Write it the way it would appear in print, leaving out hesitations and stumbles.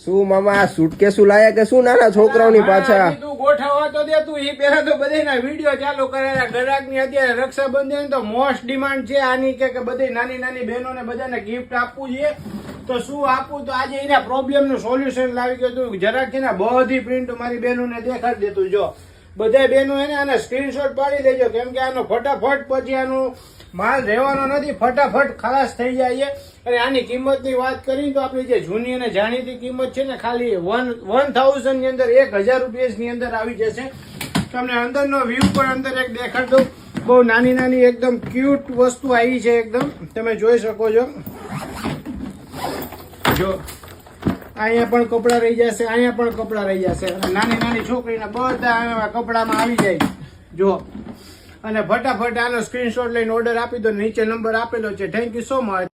શું મામા સુટકેસું લાયા કે શું નાના છોકરાઓની પાછા? તું ગોઠવવા તો દે તું. એ પેલા તો બધાના વિડીયો ચાલુ કરેલા. ગ્રાહકની અત્યારે રક્ષાબંધન તો મોસ્ટ ડિમાન્ડ છે આની કે બધી નાની નાની બહેનોને બધાને ગિફ્ટ આપવું છે. તો શું આપવું? તો આજે એના પ્રોબ્લેમ નું સોલ્યુશન લાવી ગયો. તું જરાક છે ને બધી પ્રિન્ટ મારી બહેનોને દેખાડી દેતું. જો બધા બહેનો એને આને સ્ક્રીનશોટ પાડી લેજો, કેમ કે આનો ફટાફટ પછી આનું માલ રહેવાનો નથી, ફટાફટ ખલાસ થઈ જાય છે. અને આની કિંમતની વાત કરીએ તો આપણી જે જૂની અને જાણીતી કિંમત છે ને ખાલી 1000 ની અંદર 1000 રૂપિયાની અંદર આવી જશે. તમને અંદરનો વ્યૂ પણ અંદર એક દેખાડ દઉં. બહુ નાની નાની એકદમ ક્યુટ વસ્તુ આવી છે એકદમ, તમે જોઈ શકો છો. જો અહીંયા પણ કપડા રહી જશે, અહીંયા પણ કપડા રહી જશે. નાની નાની છોકરીના બધા કપડામાં આવી જાય. જો અને ફટાફટ આનો સ્ક્રીનશોટ લઈને ઓર્ડર આપી દો. નીચે નંબર આપેલો છે. Thank you so much.